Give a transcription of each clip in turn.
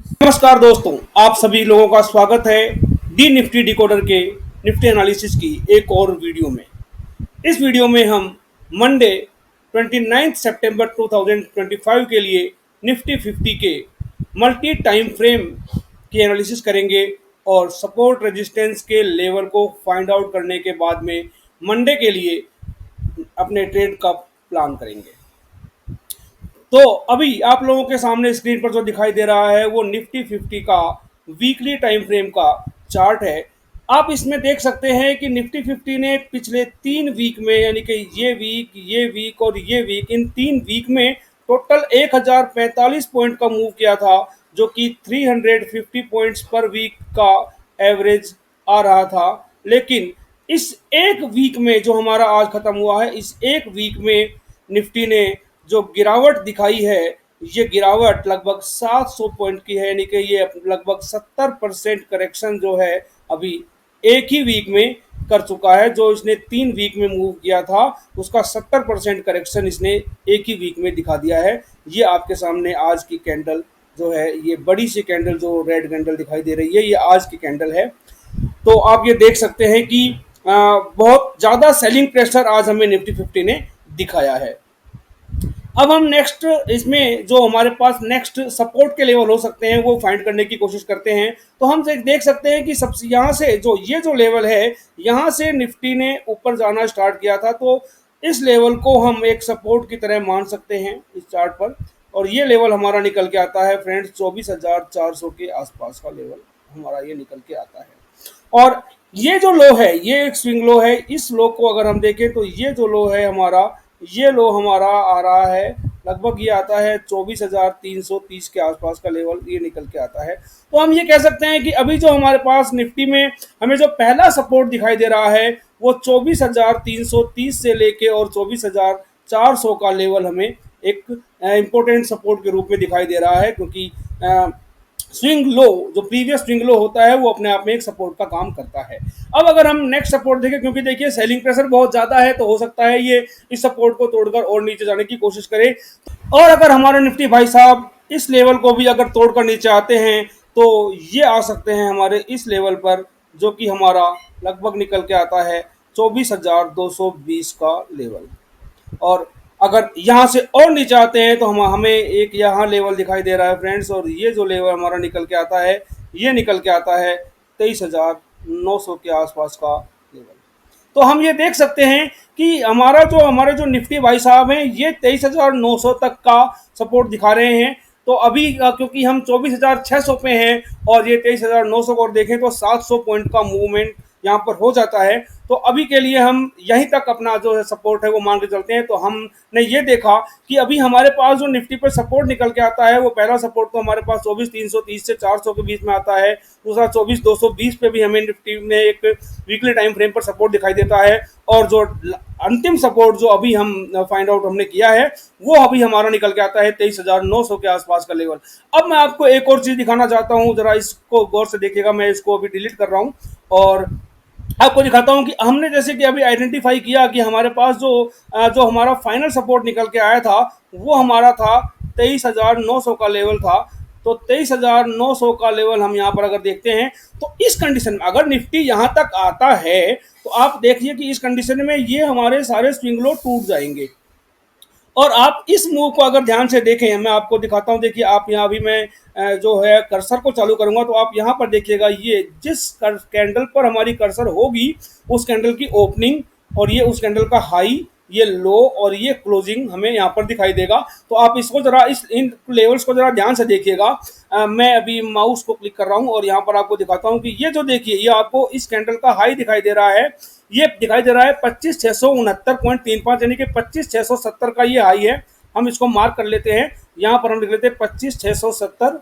नमस्कार दोस्तों, आप सभी लोगों का स्वागत है डी निफ्टी डिकोडर के निफ्टी एनालिसिस की एक और वीडियो में। इस वीडियो में हम मंडे 29 सितंबर 2025 के लिए निफ्टी 50 के मल्टी टाइम फ्रेम की एनालिसिस करेंगे और सपोर्ट रेजिस्टेंस के लेवल को फाइंड आउट करने के बाद में मंडे के लिए अपने ट्रेड का प्लान करेंगे। तो अभी आप लोगों के सामने स्क्रीन पर जो दिखाई दे रहा है वो निफ्टी 50 का वीकली टाइम फ्रेम का चार्ट है। आप इसमें देख सकते हैं कि निफ्टी 50 ने पिछले 3 वीक में, यानी कि ये वीक और ये वीक, इन 3 वीक में टोटल 1045 पॉइंट का मूव किया था, जो कि 350 पॉइंट्स पर वीक का एवरेज आ रहा था। लेकिन इस एक वीक में जो हमारा आज खत्म हुआ है, इस एक वीक में निफ्टी ने जो गिरावट दिखाई है, ये गिरावट लगभग 700 पॉइंट की है, यानी कि ये लगभग 70% करेक्शन जो है अभी एक ही वीक में कर चुका है। जो इसने 3 वीक में मूव किया था उसका 70% करेक्शन इसने एक ही वीक में दिखा दिया है। ये आपके सामने आज की कैंडल जो है, ये बड़ी सी कैंडल जो रेड कैंडल दिखाई दे रही है, ये आज की कैंडल है। तो आप ये देख सकते हैं कि बहुत ज़्यादा सेलिंग प्रेशर आज हमें निफ्टी 50 ने दिखाया है। अब हम नेक्स्ट इसमें जो हमारे पास नेक्स्ट सपोर्ट के लेवल हो सकते हैं वो फाइंड करने की कोशिश करते हैं। तो हम देख सकते हैं कि सबसे यहाँ से जो ये जो लेवल है, यहाँ से निफ्टी ने ऊपर जाना स्टार्ट किया था, तो इस लेवल को हम एक सपोर्ट की तरह मान सकते हैं इस चार्ट पर। और ये लेवल हमारा निकल के आता है फ्रेंड्स 24,400 के आसपास का लेवल हमारा ये निकल के आता है। और ये जो लो है, ये एक स्विंग लो है। इस लो को अगर हम देखें तो ये जो लो है हमारा, ये लो हमारा आ रहा है लगभग, ये आता है 24,330 के आसपास का लेवल ये निकल के आता है। तो हम ये कह सकते हैं कि अभी जो हमारे पास निफ्टी में हमें जो पहला सपोर्ट दिखाई दे रहा है वो 24,330 से लेके और 24,400 का लेवल हमें एक इम्पोर्टेंट सपोर्ट के रूप में दिखाई दे रहा है, क्योंकि स्विंग लो, जो प्रीवियस स्विंग लो होता है, वो अपने आप में एक सपोर्ट का काम करता है। अब अगर हम नेक्स्ट सपोर्ट देखें, क्योंकि देखिए सेलिंग प्रेशर बहुत ज़्यादा है, तो हो सकता है ये इस सपोर्ट को तोड़कर और नीचे जाने की कोशिश करे। और अगर हमारे निफ्टी भाई साहब इस लेवल को भी अगर तोड़कर नीचे आते हैं तो ये आ सकते हैं हमारे इस लेवल पर, जो कि हमारा लगभग निकल के आता है 24,220 का लेवल। और अगर यहाँ से और नीचे आते हैं तो हमें एक यहाँ लेवल दिखाई दे रहा है फ्रेंड्स, और ये जो लेवल हमारा निकल के आता है, ये निकल के आता है 23,900 के आसपास का लेवल। तो हम ये देख सकते हैं कि हमारे जो निफ्टी भाई साहब हैं, ये 23,900 तक का सपोर्ट दिखा रहे हैं। तो अभी क्योंकि हम 24,600 पे हैं और ये 23,900 को देखें तो 700 पॉइंट का मूवमेंट यहाँ पर हो जाता है। तो अभी के लिए हम यहीं तक अपना जो है सपोर्ट है वो मान के चलते हैं। तो हमने ये देखा कि अभी हमारे पास जो निफ्टी पर सपोर्ट निकल के आता है, वो पहला सपोर्ट तो हमारे पास 24,330 से 400 के बीच में आता है। दूसरा 24,220 पे भी हमें निफ्टी में एक वीकली टाइम फ्रेम पर सपोर्ट दिखाई देता है। और जो अंतिम सपोर्ट जो अभी हम फाइंड आउट हमने किया है, वो अभी हमारा निकल के आता है 23,900 के आसपास का लेवल। अब मैं आपको एक और चीज़ दिखाना चाहता हूँ, जरा इसको गौर से देखिएगा। मैं इसको अभी डिलीट कर रहा हूँ और आपको दिखाता हूं कि हमने जैसे कि अभी आइडेंटिफाई किया कि हमारे पास जो हमारा फाइनल सपोर्ट निकल के आया था, वो हमारा था 23,900 का लेवल था। तो 23,900 का लेवल हम यहाँ पर अगर देखते हैं तो इस कंडीशन में अगर निफ्टी यहाँ तक आता है तो आप देखिए कि इस कंडीशन में ये हमारे सारे स्विंग लो टूट जाएंगे। और आप इस मूव को अगर ध्यान से देखें, मैं आपको दिखाता हूं। देखिए आप यहाँ अभी मैं जो है कर्सर को चालू करूंगा तो आप यहाँ पर देखिएगा, ये जिस कैंडल पर हमारी कर्सर होगी उस कैंडल की ओपनिंग और ये उस कैंडल का हाई, ये लो और ये क्लोजिंग हमें यहाँ पर दिखाई देगा। तो आप इसको जरा इन लेवल्स को जरा ध्यान से देखिएगा। मैं अभी माउस को क्लिक कर रहा हूँ और यहाँ पर आपको दिखाता हूँ कि ये जो देखिए, ये आपको इस कैंडल का हाई दिखाई दे रहा है। ये दिखाई दे रहा है 25,669.35, यानी कि 25,670 का ये हाई है। हम इसको मार्क कर लेते हैं, यहाँ पर हम लिख लेते हैं 25,670।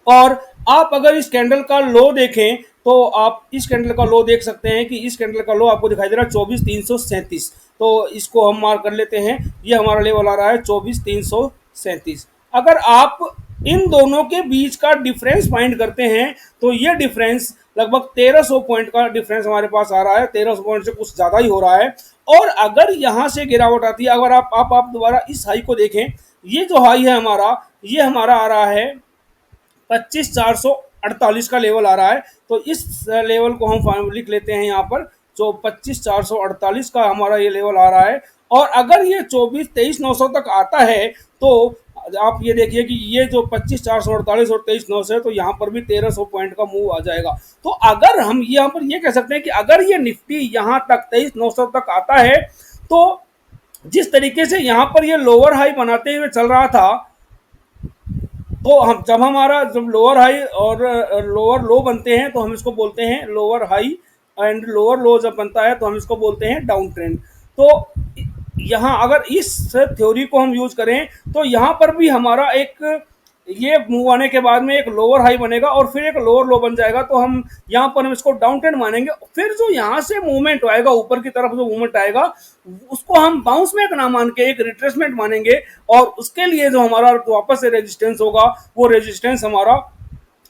और आप अगर इस कैंडल का लो देखें तो आप इस कैंडल का लो देख सकते हैं कि इस कैंडल का लो आपको दिखाई दे रहा है 24,337। तो इसको हम मार्क कर लेते हैं, ये हमारा लेवल आ रहा है 24,337। अगर आप इन दोनों के बीच का डिफरेंस फाइंड करते हैं तो ये डिफरेंस लगभग 1,300 पॉइंट का डिफरेंस हमारे पास आ रहा है। 1,300 पॉइंट से कुछ ज़्यादा ही हो रहा है। और अगर यहाँ से गिरावट आती है, अगर आप दोबारा इस हाई को देखें, ये जो हाई है हमारा, ये हमारा आ रहा है 25,448 का लेवल आ रहा है। तो इस लेवल को हम लिख लेते हैं यहाँ पर, जो 25,448 का हमारा ये लेवल आ रहा है। और अगर ये 23,900 तक आता है तो आप ये देखिए कि ये जो 25,448 और 23,900 है, तो यहाँ पर भी 1,300 पॉइंट का मूव आ जाएगा। तो अगर हम यहाँ पर ये कह सकते हैं कि अगर ये निफ्टी यहाँ तक 23,900 तक आता है, तो जिस तरीके से यहाँ पर ये लोअर हाई बनाते हुए चल रहा था, तो हम जब लोअर हाई और लोअर लो बनते हैं तो हम इसको बोलते हैं लोअर हाई, एंड लोअर लो जब बनता है तो हम इसको बोलते हैं डाउन ट्रेंड। तो यहाँ अगर इस थ्योरी को हम यूज करें तो यहाँ पर भी हमारा एक ये मूव आने के बाद में एक लोअर हाई बनेगा और फिर एक लोअर लो बन जाएगा, तो हम यहाँ पर हम इसको डाउन ट्रेंड मानेंगे। फिर जो यहाँ से मूवमेंट आएगा, ऊपर की तरफ जो मूवमेंट आएगा, उसको हम बाउंस बैक ना मान के एक रिट्रेसमेंट मानेंगे। और उसके लिए जो हमारा वापस से रेजिस्टेंस होगा, वो रेजिस्टेंस हमारा,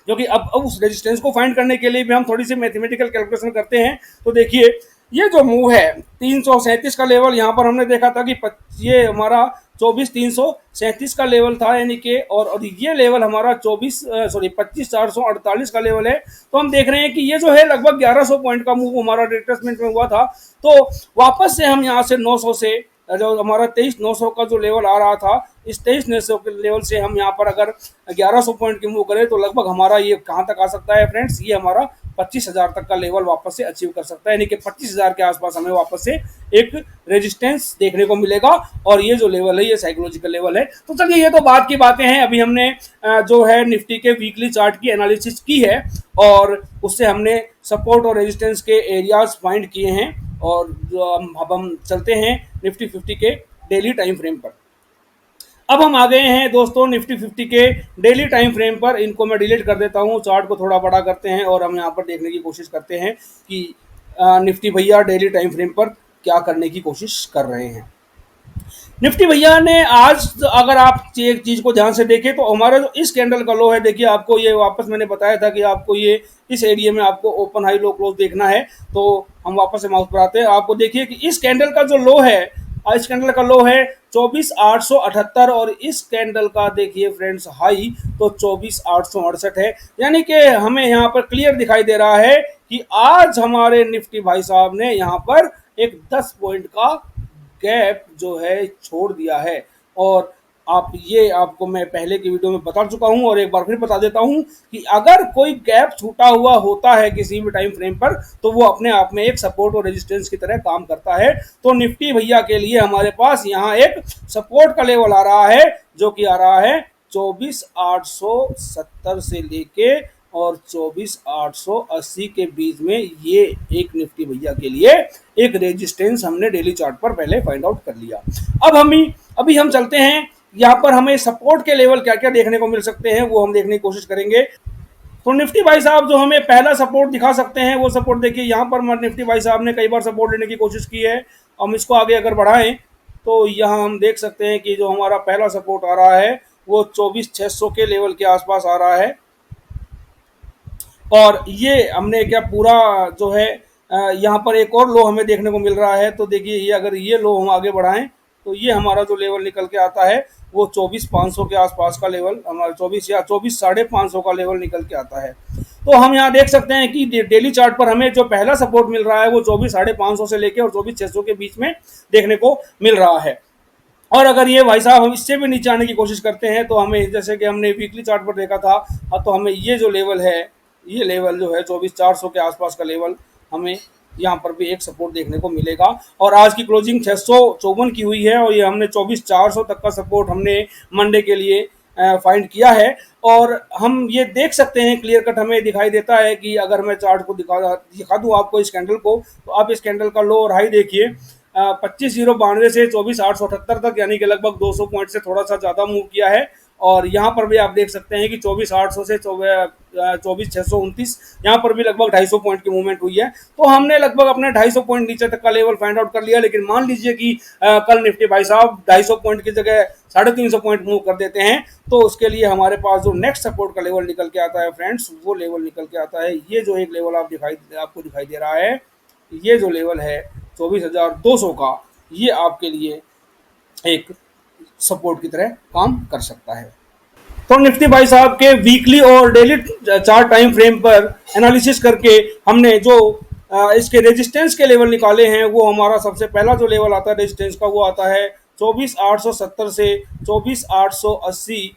जो कि अब उस रेजिस्टेंस को फाइंड करने के लिए भी हम थोड़ी सी मैथमेटिकल कैलकुलेशन करते हैं। तो देखिए, ये जो मूव है 337 का लेवल यहाँ पर हमने देखा था कि ये हमारा 24,337 का लेवल था, यानी कि और ये लेवल हमारा 25,448 का लेवल है। तो हम देख रहे हैं कि ये जो है लगभग 1100 पॉइंट का मूव हमारा रिट्रेसमेंट में हुआ था। तो वापस से हम यहाँ से 900 से जो हमारा 23,900 का जो लेवल आ रहा था, इस 23,900 के लेवल से हम यहाँ पर अगर 1100 पॉइंट की मूव करें तो लगभग हमारा ये कहाँ तक आ सकता है फ्रेंड्स, ये हमारा 25,000 तक का लेवल वापस से अचीव कर सकता है, यानी कि 25,000 के आसपास हमें वापस से एक रेजिस्टेंस देखने को मिलेगा। और ये जो लेवल है ये साइकोलॉजिकल लेवल है। तो चलिए, ये तो बात की बातें हैं। अभी हमने जो है निफ्टी के वीकली चार्ट की एनालिसिस की है और उससे हमने सपोर्ट और रेजिस्टेंस के एरियाज फाइंड किए हैं। और अब हम चलते हैं निफ्टी 50 के डेली टाइम फ्रेम पर। अब हम आ गए हैं दोस्तों निफ्टी 50 के डेली टाइम फ्रेम पर। इनको मैं डिलीट कर देता हूं, चार्ट को थोड़ा बड़ा करते हैं और हम यहां पर देखने की कोशिश करते हैं कि निफ्टी भैया डेली टाइम फ्रेम पर क्या करने की कोशिश कर रहे हैं। निफ्टी भैया ने आज, अगर आप एक चीज को ध्यान से देखें तो हमारा जो इस कैंडल का लो है, देखिए आपको ये वापस मैंने बताया था कि आपको ये इस एरिया में आपको ओपन हाई लो क्लोज देखना है। तो हम वापस से माउस पर आते हैं, आपको देखिए कि इस कैंडल का जो लो है, इस कैंडल का लो है 24,878 और इस कैंडल का देखिए फ्रेंड्स हाई तो 24,868 है। यानी कि हमें यहाँ पर क्लियर दिखाई दे रहा है कि आज हमारे निफ्टी भाई साहब ने यहाँ पर एक 10 पॉइंट का गैप जो है छोड़ दिया है। और आपको मैं पहले की वीडियो में बता चुका हूं और एक बार फिर बता देता हूं कि अगर कोई गैप छूटा हुआ होता है किसी भी टाइम फ्रेम पर तो वो अपने आप में एक सपोर्ट और रेजिस्टेंस की तरह काम करता है। तो निफ्टी भैया के लिए हमारे पास यहाँ एक सपोर्ट का लेवल आ रहा है, जो कि आ रहा है 24,870 से लेके और 24,880 के बीच में। ये एक निफ्टी भैया के लिए एक रेजिस्टेंस हमने डेली चार्ट पर पहले फाइंड आउट कर लिया। अभी हम चलते हैं, यहाँ पर हमें सपोर्ट के लेवल क्या क्या देखने को मिल सकते हैं वो हम देखने की कोशिश करेंगे। तो निफ्टी भाई साहब जो हमें पहला सपोर्ट दिखा सकते हैं वो सपोर्ट देखिए, यहाँ पर निफ्टी भाई साहब ने कई बार सपोर्ट लेने की कोशिश की है। हम इसको आगे अगर बढ़ाएं तो यहाँ हम देख सकते हैं कि जो हमारा पहला सपोर्ट आ रहा है वो 24,600 के लेवल के आसपास आ रहा है। और ये हमने क्या पूरा जो है यहाँ पर एक और लो हमें देखने को मिल रहा है। तो देखिए, ये अगर ये लो हम आगे बढ़ाएं तो ये हमारा जो लेवल निकल के आता है वो 24,500 के आसपास का लेवल, हमारा 24 या 24,550 का लेवल निकल के आता है। तो हम यहाँ देख सकते हैं कि डेली चार्ट पर हमें जो पहला सपोर्ट मिल रहा है वो 24,550 से लेके और 24,600 के बीच में देखने को मिल रहा है। और अगर ये भाई साहब हम इससे भी नीचे आने की कोशिश करते हैं तो हमें, जैसे कि हमने वीकली चार्ट पर देखा था, तो हमें ये जो लेवल है, ये लेवल जो है 24,400 के आसपास का लेवल, हमें यहाँ पर भी एक सपोर्ट देखने को मिलेगा। और आज की क्लोजिंग 654 की हुई है और ये हमने 24,400 तक का सपोर्ट हमने मंडे के लिए फाइंड किया है। और हम ये देख सकते हैं, क्लियर कट हमें दिखाई देता है कि अगर मैं चार्ट को दिखा दूँ आपको इस कैंडल को, तो आप इस कैंडल का लो और हाई देखिए 25,092 से 24,878 तक, यानी कि लगभग 200 पॉइंट से थोड़ा सा ज़्यादा मूव किया है। और यहाँ पर भी आप देख सकते हैं कि 24,800 से 24,629 यहाँ पर भी लगभग 250 पॉइंट की मूवमेंट हुई है। तो हमने लगभग अपने 250 पॉइंट नीचे तक का लेवल फाइंड आउट कर लिया। लेकिन मान लीजिए कि कल निफ्टी भाई साहब 250 पॉइंट की जगह 350 पॉइंट मूव कर देते हैं, तो उसके लिए हमारे पास जो नेक्स्ट सपोर्ट का लेवल निकल के आता है फ्रेंड्स, वो लेवल निकल के आता है ये जो एक लेवल आपको दिखाई दे रहा है, ये जो लेवल है 24,200 का, ये आपके लिए एक सपोर्ट की तरह काम कर सकता है। तो निफ्टी भाई साहब के वीकली और डेली चार्ट टाइम फ्रेम पर एनालिसिस करके हमने जो इसके रेजिस्टेंस के लेवल निकाले हैं, वो हमारा सबसे पहला जो लेवल आता है रेजिस्टेंस का, वो आता है 24,870 से 24,880।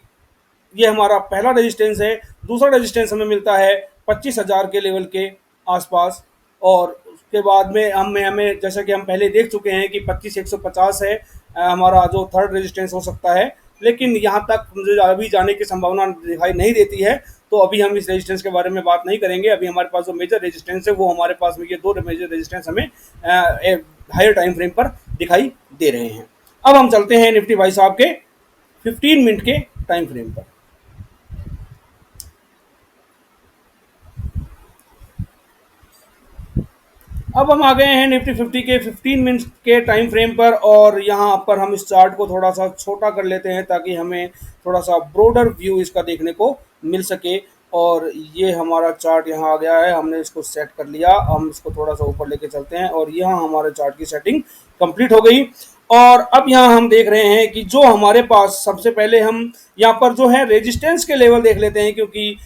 ये हमारा पहला रेजिस्टेंस है। दूसरा रेजिस्टेंस हमें मिलता है 25,000 के लेवल के आसपास। और उसके बाद में हमें जैसा कि हम पहले देख चुके हैं कि 25,150 है हमारा जो थर्ड रेजिस्टेंस हो सकता है। लेकिन यहाँ तक मुझे अभी जाने की संभावना दिखाई नहीं देती है, तो अभी हम इस रेजिस्टेंस के बारे में बात नहीं करेंगे। अभी हमारे पास जो मेजर रेजिस्टेंस है वो हमारे पास में ये दो मेजर रेजिस्टेंस हमें हायर टाइम फ्रेम पर दिखाई दे रहे हैं। अब हम चलते हैं निफ्टी भाई साहब के 15 मिनट के टाइम फ्रेम पर। अब हम आ गए हैं निफ्टी 50 के 15 मिनट के टाइम फ्रेम पर, और यहाँ पर हम इस चार्ट को थोड़ा सा छोटा कर लेते हैं ताकि हमें थोड़ा सा ब्रॉडर व्यू इसका देखने को मिल सके। और ये हमारा चार्ट यहाँ आ गया है, हमने इसको सेट कर लिया। हम इसको थोड़ा सा ऊपर लेके चलते हैं और यहाँ हमारे चार्ट की सेटिंग कंप्लीट हो गई। और अब यहाँ हम देख रहे हैं कि जो हमारे पास सबसे पहले हम यहाँ पर जो है रेजिस्टेंस के लेवल देख लेते हैं, क्योंकि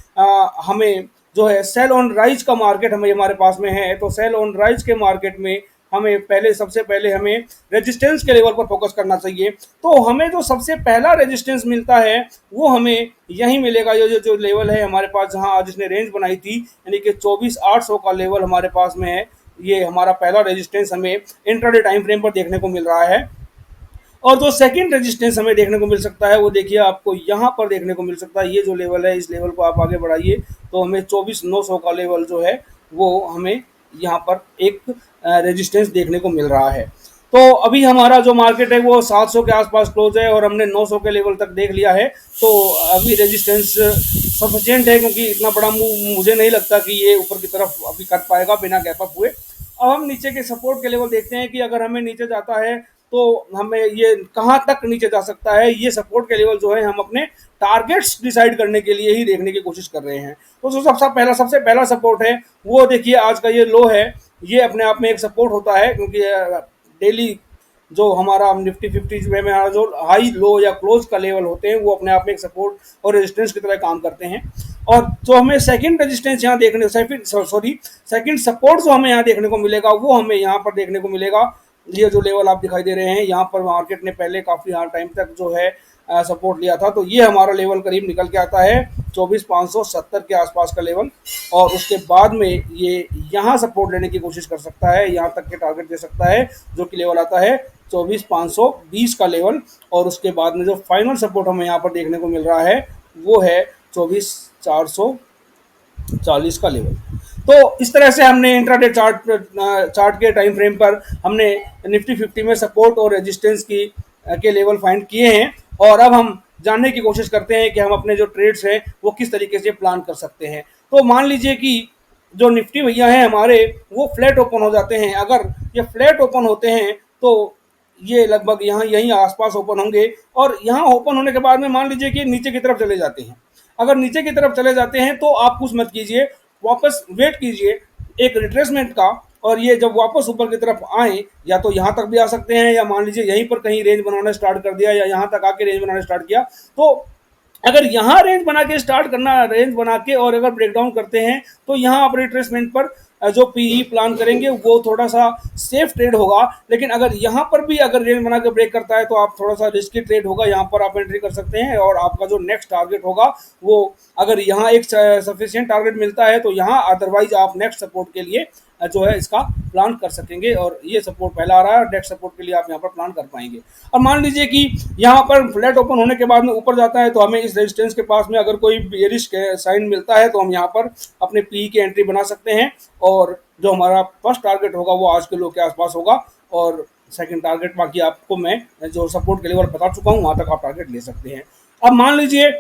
हमें जो है सेल ऑन राइज का मार्केट हमें हमारे पास में है। तो सेल ऑन राइज के मार्केट में हमें सबसे पहले हमें रेजिस्टेंस के लेवल पर फोकस करना चाहिए। तो हमें जो सबसे पहला रेजिस्टेंस मिलता है वो हमें यहीं मिलेगा। जो लेवल है हमारे पास, जहां आज इसने रेंज बनाई थी, यानी कि 24,800 का लेवल हमारे पास में है। ये हमारा पहला रेजिस्टेंस हमें इंट्राडे टाइम फ्रेम पर देखने को मिल रहा है। और जो सेकंड रेजिस्टेंस हमें देखने को मिल सकता है वो देखिए आपको यहाँ पर देखने को मिल सकता है। ये जो लेवल है, इस लेवल को आप आगे बढ़ाइए तो हमें 24,900 का लेवल जो है वो हमें यहाँ पर एक रेजिस्टेंस देखने को मिल रहा है। तो अभी हमारा जो मार्केट है वो 700 के आसपास क्लोज है और हमने 900 के लेवल तक देख लिया है। तो अभी रेजिस्टेंस सफिशिएंट है, क्योंकि इतना बड़ा मूव मुझे नहीं लगता कि ये ऊपर की तरफ अभी कर पाएगा बिना गैप अप हुए। अब हम नीचे के सपोर्ट के लेवल देखते हैं कि अगर हमें नीचे जाता है तो हमें ये कहाँ तक नीचे जा सकता है। ये सपोर्ट के लेवल जो है हम अपने टारगेट्स डिसाइड करने के लिए ही देखने की कोशिश कर रहे हैं। तो जो सबसे पहला सपोर्ट है वो देखिए आज का ये लो है। ये अपने आप में एक सपोर्ट होता है, क्योंकि डेली जो हमारा निफ्टी 50 में हमारा जो हाई लो या क्लोज का लेवल होते हैं वो अपने आप में एक सपोर्ट और रेजिस्टेंस की तरह काम करते हैं। और जो हमें सेकंड रेजिस्टेंस यहाँ देखने सेकंड सपोर्ट जो हमें यहाँ देखने को मिलेगा वो हमें यहाँ पर देखने को मिलेगा। ये जो लेवल आप दिखाई दे रहे हैं, यहाँ पर मार्केट ने पहले काफ़ी टाइम तक जो है सपोर्ट लिया था। तो ये हमारा लेवल करीब निकल के आता है 24,570 के आसपास का लेवल। और उसके बाद में ये यहाँ सपोर्ट लेने की कोशिश कर सकता है, यहाँ तक के टारगेट दे सकता है, जो कि लेवल आता है 24,520 का लेवल। और उसके बाद में जो फाइनल सपोर्ट हमें यहाँ पर देखने को मिल रहा है वो है 24,440 का लेवल। तो इस तरह से हमने इंट्राडे चार्ट के टाइम फ्रेम पर हमने निफ्टी 50 में सपोर्ट और रेजिस्टेंस के लेवल फाइंड किए हैं। और अब हम जानने की कोशिश करते हैं कि हम अपने जो ट्रेड्स हैं वो किस तरीके से प्लान कर सकते हैं। तो मान लीजिए कि जो निफ्टी भैया हैं हमारे, वो फ्लैट ओपन हो जाते हैं। अगर ये फ्लैट ओपन होते हैं तो ये लगभग यहीं आसपास ओपन होंगे। और यहाँ ओपन होने के बाद में मान लीजिए कि नीचे की तरफ चले जाते हैं। अगर नीचे की तरफ चले जाते हैं तो आप कुछ मत कीजिए, वापस वेट कीजिए एक रिट्रेसमेंट का। और ये जब वापस ऊपर की तरफ आए, या तो यहाँ तक भी आ सकते हैं, या मान लीजिए यहीं पर कहीं रेंज बनाना स्टार्ट कर दिया, या यहाँ तक आके रेंज बनाना स्टार्ट किया। तो अगर यहाँ रेंज बना के और अगर ब्रेकडाउन करते हैं तो यहाँ आप रिट्रेसमेंट पर जो पीई प्लान करेंगे वो थोड़ा सा सेफ ट्रेड होगा। लेकिन अगर यहाँ पर भी अगर रेंज बना के ब्रेक करता है तो आप थोड़ा सा रिस्की ट्रेड होगा, यहाँ पर आप एंट्री कर सकते हैं। और आपका जो नेक्स्ट टारगेट होगा वो अगर यहाँ एक सफिशिएंट टारगेट मिलता है तो यहाँ, अदरवाइज आप नेक्स्ट सपोर्ट के लिए जो है इसका प्लान कर सकेंगे। और ये सपोर्ट पहला आ रहा है, नेक्स्ट सपोर्ट के लिए आप यहाँ पर प्लान कर पाएंगे। और मान लीजिए कि यहाँ पर फ्लैट ओपन होने के बाद में ऊपर जाता है तो हमें इस रेजिस्टेंस के पास में अगर कोई बेयरिश साइन मिलता है तो हम यहाँ पर अपने पी की एंट्री बना सकते हैं। और जो हमारा फर्स्ट टारगेट होगा वो आज के लो के आसपास होगा, और सेकंड टारगेट बाकी आपको मैं जो सपोर्ट के लेवल बता चुका हूँ वहाँ तक आप टारगेट ले सकते हैं। अब मान लीजिए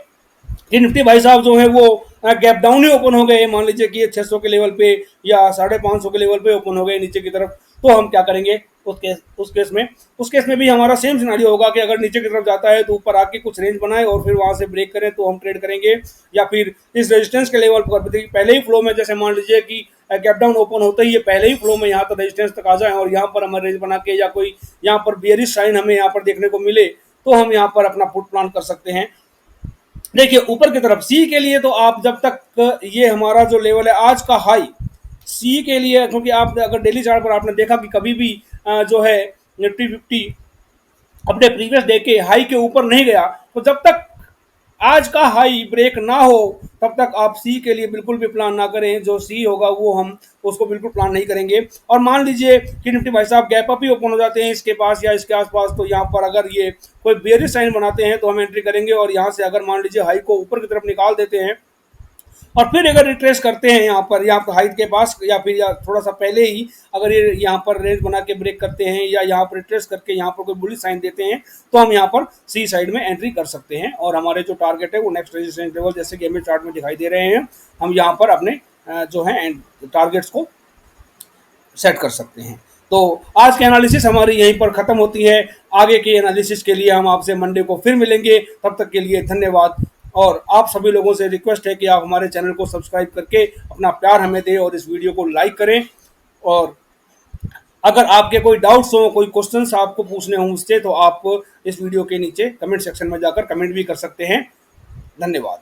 कि निफ्टी भाई साहब जो है वो गैप डाउन ही ओपन हो गए, मान लीजिए कि 600 के लेवल पे या 550 के लेवल पे ओपन हो गए नीचे की तरफ, तो हम क्या करेंगे उस केस में भी हमारा सेम सिनारियो होगा कि अगर नीचे की तरफ जाता है तो ऊपर आके कुछ रेंज बनाए और फिर वहां से ब्रेक करें तो हम ट्रेड करेंगे। या फिर इस रेजिस्टेंस के लेवल पर पहले ही फ्लो में, जैसे मान लीजिए कि गैप डाउन ओपन होते ही ये पहले ही फ्लो में यहाँ तक रेजिस्टेंस तक आ जाए और यहाँ पर हमें रेंज बना के या कोई यहाँ पर बेयरिश साइन हमें यहाँ पर देखने को मिले तो हम यहाँ पर अपना पुट प्लान कर सकते हैं। देखिए ऊपर की तरफ सी के लिए तो आप जब तक ये हमारा जो लेवल है आज का हाई सी के लिए, क्योंकि आप अगर डेली चार्ट पर आपने देखा कि कभी भी जो है निफ्टी 50 अपने प्रीवियस डे के हाई के ऊपर नहीं गया, तो जब तक आज का हाई ब्रेक ना हो तब तक आप सी के लिए बिल्कुल भी प्लान ना करें। जो सी होगा वो हम उसको बिल्कुल प्लान नहीं करेंगे। और मान लीजिए कि निफ्टी भाई साहब गैप अप ही ओपन हो जाते हैं इसके पास या इसके आसपास, तो यहाँ पर अगर ये कोई बेरिश साइन बनाते हैं तो हम एंट्री करेंगे। और यहाँ से अगर मान लीजिए हाई को ऊपर की तरफ निकाल देते हैं और फिर अगर रिट्रेस करते हैं यहाँ पर हाइट के पास या फिर या थोड़ा सा पहले ही अगर ये यहाँ पर रेंज बना के ब्रेक करते हैं या यहाँ पर रिट्रेस करके यहाँ पर कोई बुलिश साइन देते हैं तो हम यहाँ पर सी साइड में एंट्री कर सकते हैं। और हमारे जो टारगेट है वो नेक्स्ट रेजिस्टेंस लेवल जैसे कि हमें चार्ट में दिखाई दे रहे हैं, हम यहाँ पर अपने जो है टारगेट्स को सेट कर सकते हैं। तो आज की एनालिसिस हमारी यहीं पर ख़त्म होती है। आगे के एनालिसिस के लिए हम आपसे मंडे को फिर मिलेंगे। तब तक के लिए धन्यवाद। और आप सभी लोगों से रिक्वेस्ट है कि आप हमारे चैनल को सब्सक्राइब करके अपना प्यार हमें दें और इस वीडियो को लाइक करें। और अगर आपके कोई डाउट्स हो, कोई क्वेश्चंस आपको पूछने हों मुझसे, तो आप इस वीडियो के नीचे कमेंट सेक्शन में जाकर कमेंट भी कर सकते हैं। धन्यवाद।